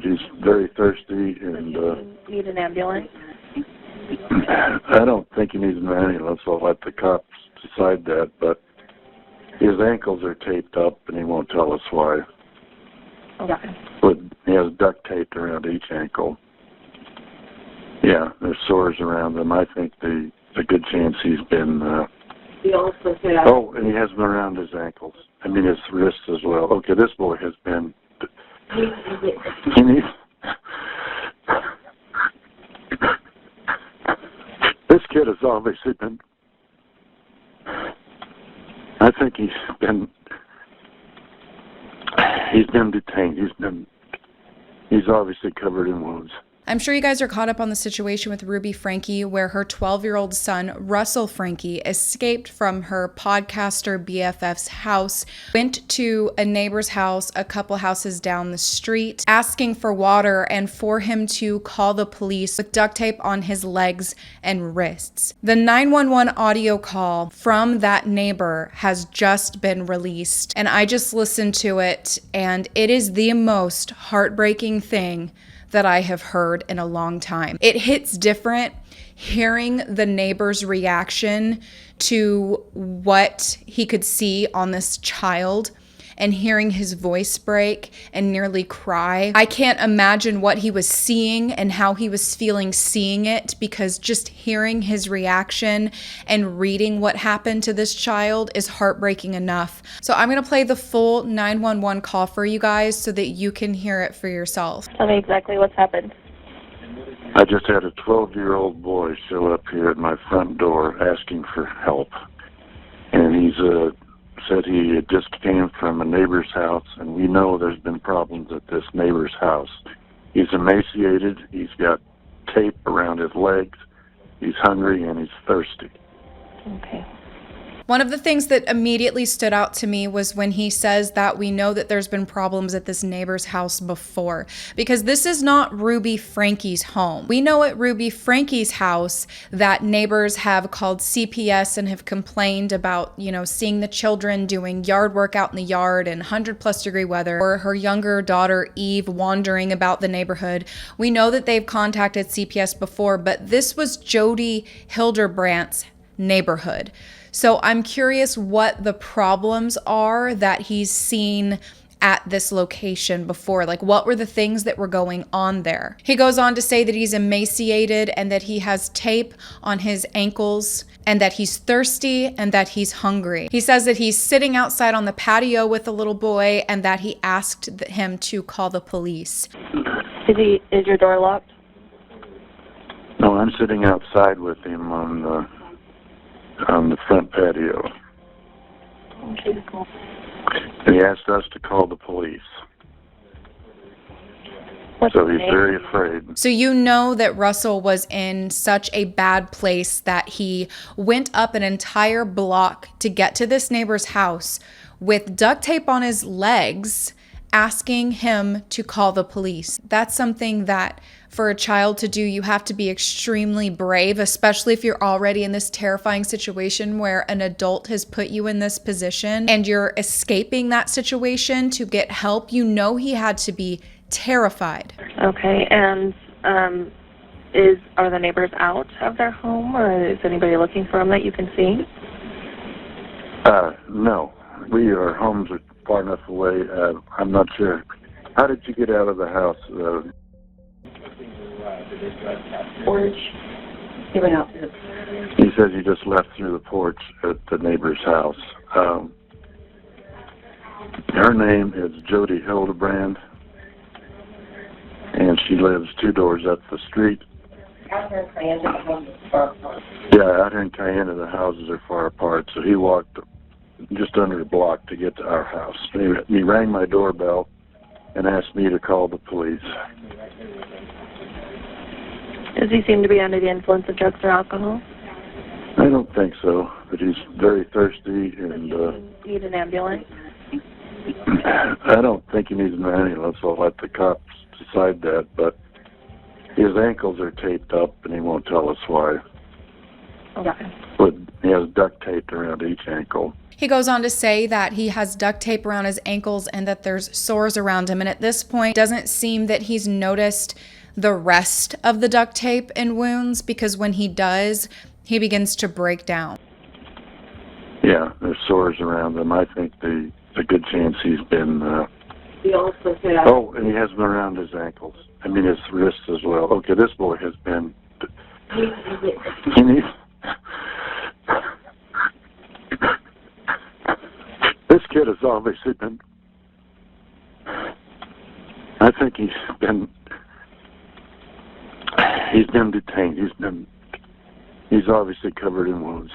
he's very thirsty, and need an ambulance? I don't think he needs an ambulance. I'll let the cops decide that, but his ankles are taped up, and he won't tell us why. Okay. But he has duct taped around each ankle. Yeah, there's sores around them. I think there's a good chance he's been... He also said... Oh, and he has them around his ankles. I mean, his wrists as well. Okay, this boy has been... He needs... This kid has obviously been... I think he's been detained. He's obviously covered in wounds. I'm sure you guys are caught up on the situation with Ruby Franke, where her 12-year-old son, Russell Franke, escaped from her podcaster BFF's house, went to a neighbor's house a couple houses down the street, asking for water and for him to call the police with duct tape on his legs and wrists. The 911 audio call from that neighbor has just been released, and I just listened to it, and it is the most heartbreaking thing that I have heard in a long time. It hits different hearing the neighbor's reaction to what he could see on this child and hearing his voice break and nearly cry. I can't imagine what he was seeing and how he was feeling seeing it, because just hearing his reaction and reading what happened to this child is heartbreaking enough. So I'm gonna play the full 911 call for you guys so that you can hear it for yourself. Tell me exactly what's happened. I just had a 12-year-old boy show up here at my front door asking for help. And he's said he had just came from a neighbor's house, and we know there's been problems at this neighbor's house. He's emaciated, he's got tape around his legs, he's hungry, and he's thirsty. Okay. One of the things that immediately stood out to me was when he says that we know that there's been problems at this neighbor's house before, because this is not Ruby Franke's home. We know at Ruby Franke's house that neighbors have called CPS and have complained about, seeing the children doing yard work out in the yard in 100-plus-degree weather, or her younger daughter Eve wandering about the neighborhood. We know that they've contacted CPS before, but this was Jody Hildebrandt's neighborhood. So I'm curious what the problems are that he's seen at this location before. Like, what were the things that were going on there? He goes on to say that he's emaciated and that he has tape on his ankles and that he's thirsty and that he's hungry. He says that he's sitting outside on the patio with a little boy and that he asked him to call the police. Is your door locked? No, I'm sitting outside with him on the front patio. Okay, cool. And he asked us to call the police. So he's very afraid. So you know that Russell was in such a bad place that he went up an entire block to get to this neighbor's house with duct tape on his legs, asking him to call the police. That's something that for a child to do, you have to be extremely brave, especially if you're already in this terrifying situation where an adult has put you in this position and you're escaping that situation to get help. You know he had to be terrified. Okay, and are the neighbors out of their home, or is anybody looking for them that you can see? No. Our homes are far enough away. I'm not sure. How did you get out of the house? Porch. He went out. He says he just left through the porch at the neighbor's house. Her name is Jody Hildebrandt, and she lives 2 doors up the street. Out here in Cayenne, the houses are far apart. Yeah, out here in Cayenne, the houses are far apart, so he walked just under a block to get to our house. He rang my doorbell and asked me to call the police. Does he seem to be under the influence of drugs or alcohol? I don't think so, but he's very thirsty and... Need an ambulance? I don't think he needs an ambulance. I'll let the cops decide that, but his ankles are taped up and he won't tell us why. Okay. But he has duct taped around each ankle. He goes on to say that he has duct tape around his ankles and that there's sores around him. And at this point, it doesn't seem that he's noticed the rest of the duct tape and wounds, because when he does, he begins to break down. Yeah, there's sores around him. I think there's a good chance he's been... He also said... Oh, and he has been around his ankles. I mean, his wrists as well. Okay, this boy has been... He needs... This kid has obviously been... I think he's been detained. He's obviously covered in wounds.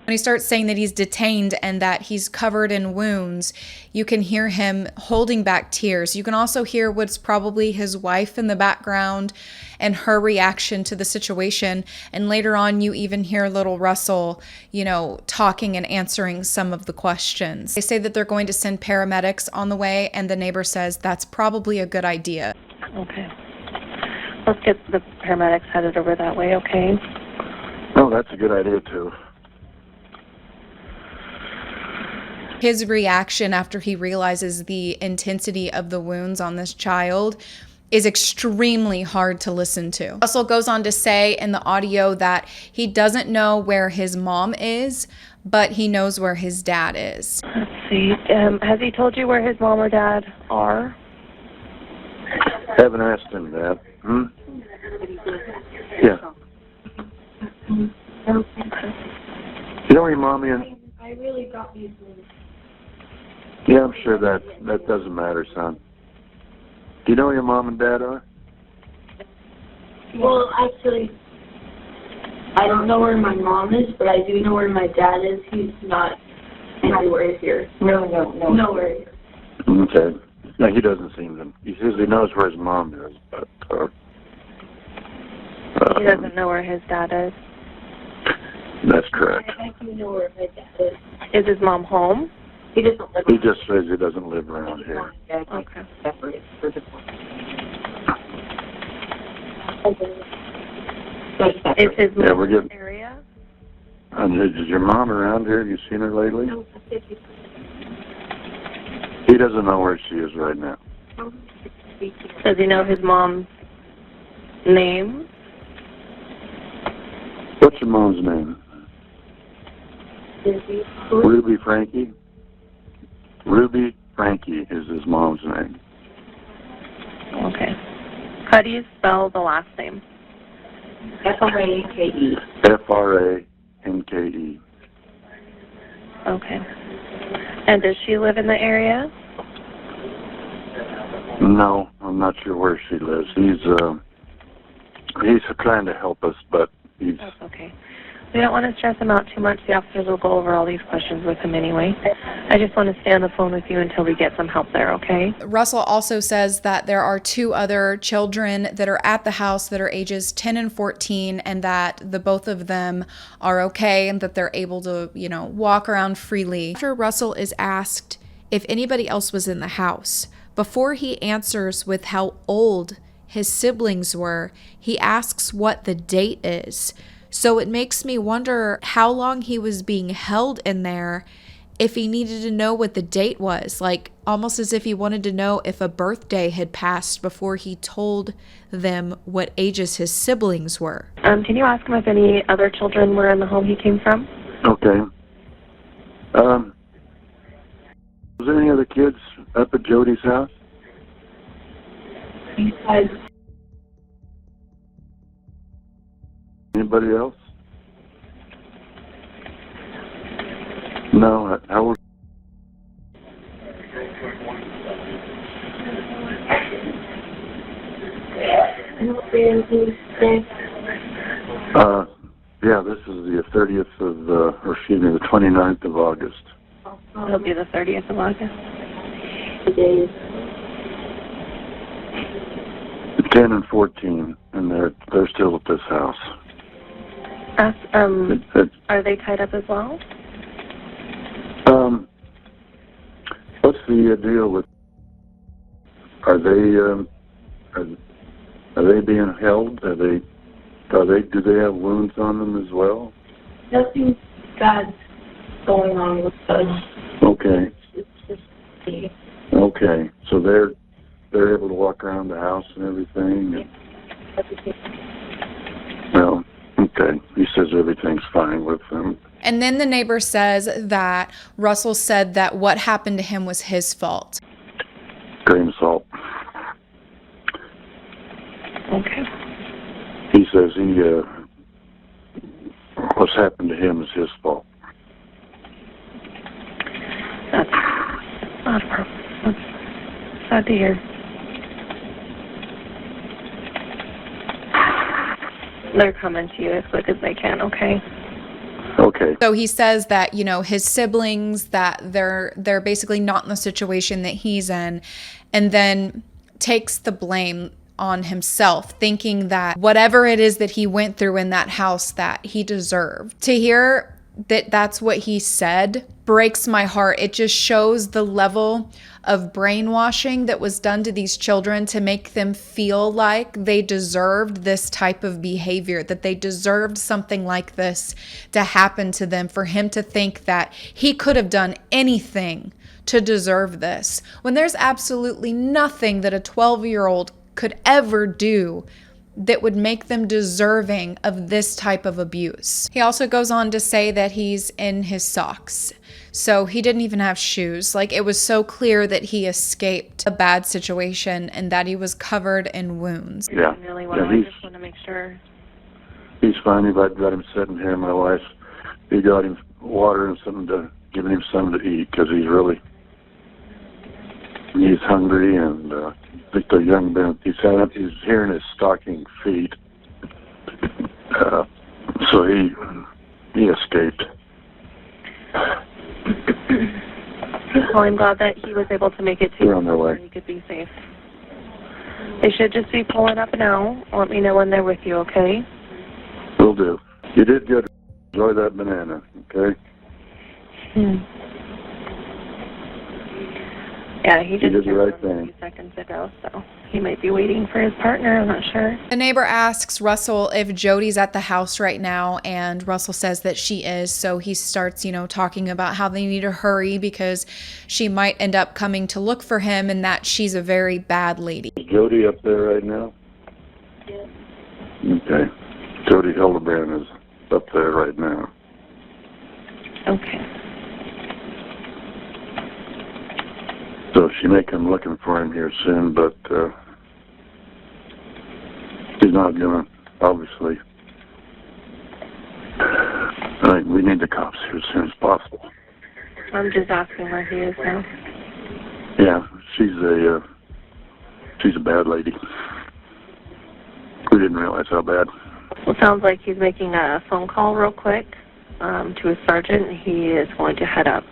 When he starts saying that he's detained and that he's covered in wounds, you can hear him holding back tears. You can also hear what's probably his wife in the background and her reaction to the situation. And later on, you even hear little Russell, talking and answering some of the questions. They say that they're going to send paramedics on the way, and the neighbor says that's probably a good idea. Okay. Let's get the paramedics headed over that way, okay? Oh, that's a good idea, too. His reaction after he realizes the intensity of the wounds on this child is extremely hard to listen to. Russell goes on to say in the audio that he doesn't know where his mom is, but he knows where his dad is. Let's see. Has he told you where his mom or dad are? Haven't asked him that. Yeah. You know where your mommy and... I really got these moves. Yeah, I'm sure that doesn't matter, son. Do you know where your mom and dad are? Well, actually, I don't know where my mom is, but I do know where my dad is. He's not anywhere here. No. Nowhere here. Okay. No, he doesn't seem to. He says he knows where his mom is, but... He doesn't know where his dad is. That's correct. I do know where my dad is. Is his mom home? He doesn't live. He just says he doesn't live around here. Okay. Is his mom in this area? Is your mom around here? Have you seen her lately? No, He doesn't know where she is right now. Does he know his mom's name? What's your mom's name? Ruby Franke? Ruby Franke is his mom's name. Okay. How do you spell the last name? Franke. Franke. Okay. And does she live in the area? No, I'm not sure where she lives. He's trying to help us, but he's... That's okay. We don't want to stress him out too much. The officers will go over all these questions with him anyway. I just want to stay on the phone with you until we get some help there, okay? Russell also says that there are 2 other children that are at the house that are ages 10 and 14, and that the both of them are okay and that they're able to, walk around freely. After Russell is asked if anybody else was in the house, before he answers with how old his siblings were, he asks what the date is. So it makes me wonder how long he was being held in there, if he needed to know what the date was, like almost as if he wanted to know if a birthday had passed before he told them what ages his siblings were. Can you ask him if any other children were in the home he came from? Okay. Was there any other kids up at Jody's house? Besides, Anybody else? No. How old? Yeah, this is the 30th of, the 29th of August. It'll be the 30th of August. 10 and 14, and they're still at this house. Are they tied up as well? What's the deal with? Are they being held? Do they have wounds on them as well? nothing bad going on with us. Okay. It's just Okay. So they're able to walk around the house and everything? everything. Well, okay. He says everything's fine with them. And then the neighbor says that Russell said that what happened to him was his fault. Grain of salt. Okay. He says what's happened to him is his fault. That's not a problem. That's sad to hear. They're coming to you as quick as they can, okay? Okay. So he says that, his siblings, that they're basically not in the situation that he's in, and then takes the blame on himself, thinking that whatever it is that he went through in that house that he deserved. To hear that that's what he said breaks my heart. It just shows the level of brainwashing that was done to these children to make them feel like they deserved this type of behavior, that they deserved something like this to happen to them, for him to think that he could have done anything to deserve this, when there's absolutely nothing that a 12-year-old could ever do that would make them deserving of this type of abuse. He also goes on to say that he's in his socks. So he didn't even have shoes. Like, it was so clear that he escaped a bad situation and that he was covered in wounds. Yeah. Really well. Yeah, I just want to make sure. He's fine. I've got him sitting here. My wife, he got him water and giving him something to eat, because he's hungry, and I think the young man, he's hearing his stocking feet. So he escaped. Well, I'm glad that he was able to make it to They're on their way. so he could be safe. They should just be pulling up now. Let me know when they're with you, okay? Will do. You did good. Enjoy that banana, okay? Yeah, he just did the right came home a thing. few seconds ago, so he might be waiting for his partner. I'm not sure. The neighbor asks Russell if Jody's at the house right now, and Russell says that she is. So he starts, talking about how they need to hurry because she might end up coming to look for him, and that she's a very bad lady. Is Jody up there right now? Yes. Okay. Jody Hildebrand is up there right now. Okay. So she may come looking for him here soon, but she's not going to, obviously. I think we need the cops here as soon as possible. I'm just asking where he is now. Yeah, she's a bad lady. We didn't realize how bad. Well, sounds like he's making a phone call real quick to his sergeant. He is going to head up.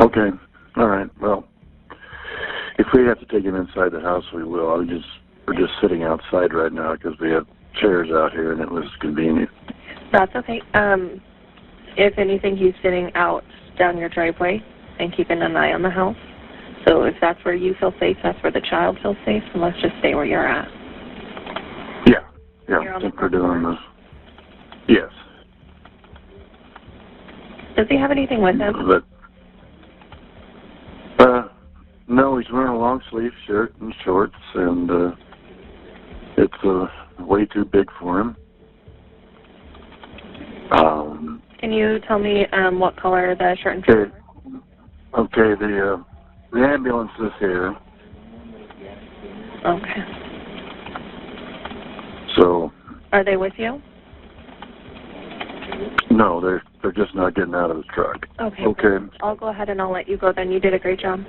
Okay. All right. Well, if we have to take him inside the house, we will. We're just sitting outside right now because we have chairs out here, and it was convenient. That's okay. If anything, he's sitting out down your driveway and keeping an eye on the house. So if that's where you feel safe, that's where the child feels safe, and let's just stay where you're at. Yeah. You're I on think the we're doing front this. Yes. Does he have anything with him? But, no, he's wearing a long sleeve shirt and shorts, and it's way too big for him. Can you tell me what color the shirt and shirt are? Okay, the ambulance is here. Okay. So. Are they with you? No, they're just not getting out of the truck. Okay. Okay. I'll go ahead and I'll let you go then. You did a great job.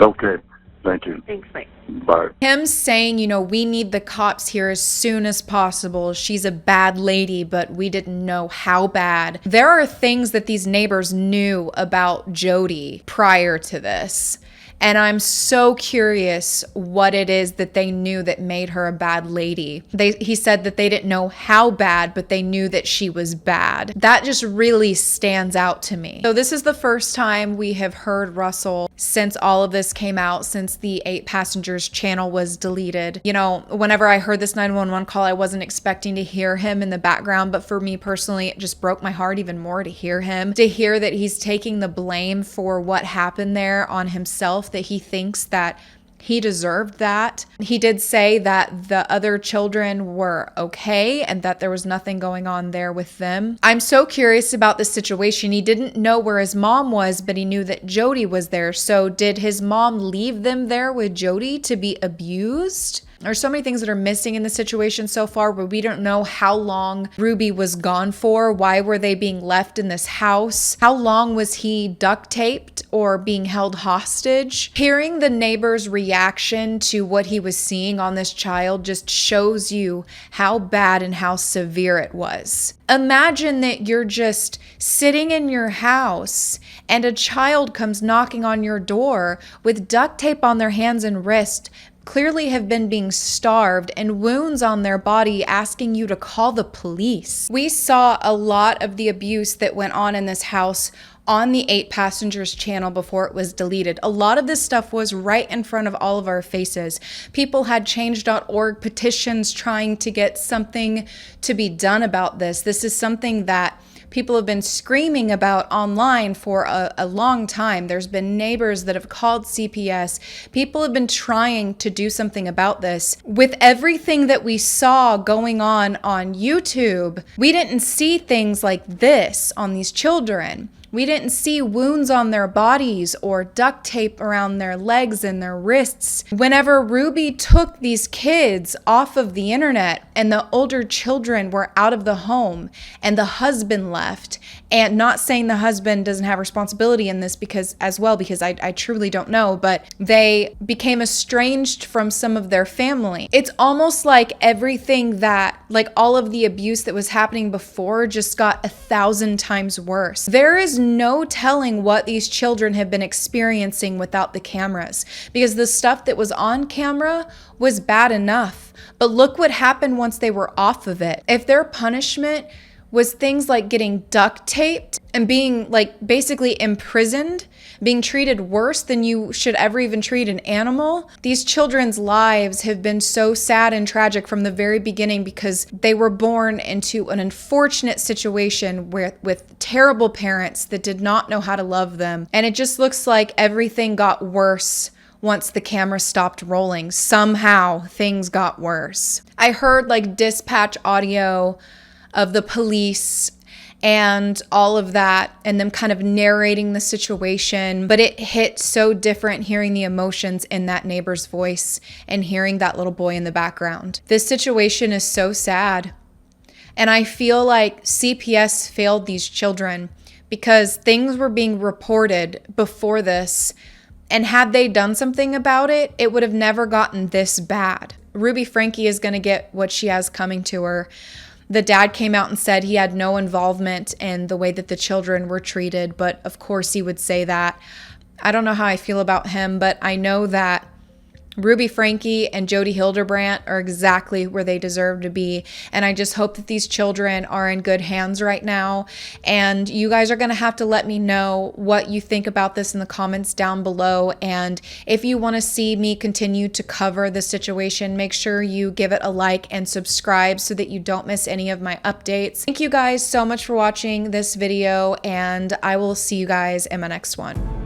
Okay. Thank you. Thanks, Mike. Bye. Him saying, we need the cops here as soon as possible. She's a bad lady, but we didn't know how bad. There are things that these neighbors knew about Jody prior to this. And I'm so curious what it is that they knew that made her a bad lady. He said that they didn't know how bad, but they knew that she was bad. That just really stands out to me. So this is the first time we have heard Russell since all of this came out, since the 8 Passengers channel was deleted. You know, whenever I heard this 911 call, I wasn't expecting to hear him in the background, but for me personally, it just broke my heart even more to hear him, to hear that he's taking the blame for what happened there on himself, that he thinks that he deserved that. He did say that the other children were okay and that there was nothing going on there with them. I'm so curious about this situation. He didn't know where his mom was, but he knew that Jody was there. So did his mom leave them there with Jody to be abused? There's so many things that are missing in the situation so far, but we don't know how long Ruby was gone for. Why were they being left in this house? How long was he duct taped or being held hostage? Hearing the neighbor's reaction to what he was seeing on this child just shows you how bad and how severe it was. Imagine that you're just sitting in your house and a child comes knocking on your door with duct tape on their hands and wrists, clearly have been being starved and wounds on their body, asking you to call the police. We saw a lot of the abuse that went on in this house on the 8 Passengers channel before it was deleted. A lot of this stuff was right in front of all of our faces. People had change.org petitions trying to get something to be done about this. This is something that people have been screaming about online for a long time. There's been neighbors that have called CPS. People have been trying to do something about this. With everything that we saw going on YouTube, we didn't see things like this on these children. We didn't see wounds on their bodies or duct tape around their legs and their wrists. Whenever Ruby took these kids off of the internet and the older children were out of the home and the husband left, and not saying the husband doesn't have responsibility in this because I truly don't know, but they became estranged from some of their family. It's almost like everything like all of the abuse that was happening before just got 1,000 times worse. There is no telling what these children have been experiencing without the cameras, because the stuff that was on camera was bad enough. But look what happened once they were off of it. If their punishment was things like getting duct taped and being like basically imprisoned, being treated worse than you should ever even treat an animal. These children's lives have been so sad and tragic from the very beginning because they were born into an unfortunate situation with terrible parents that did not know how to love them. And it just looks like everything got worse once the camera stopped rolling. Somehow things got worse. I heard like dispatch audio of the police and all of that, and them kind of narrating the situation, but it hit so different hearing the emotions in that neighbor's voice and hearing that little boy in the background. This situation is so sad, and I feel like CPS failed these children because things were being reported before this, and had they done something about it, it would have never gotten this bad. Ruby Franke is going to get what she has coming to her. The dad came out and said he had no involvement in the way that the children were treated, but of course he would say that. I don't know how I feel about him, but I know that Ruby Franke and Jody Hildebrandt are exactly where they deserve to be. And I just hope that these children are in good hands right now. And you guys are going to have to let me know what you think about this in the comments down below. And if you want to see me continue to cover the situation, make sure you give it a like and subscribe so that you don't miss any of my updates. Thank you guys so much for watching this video, and I will see you guys in my next one.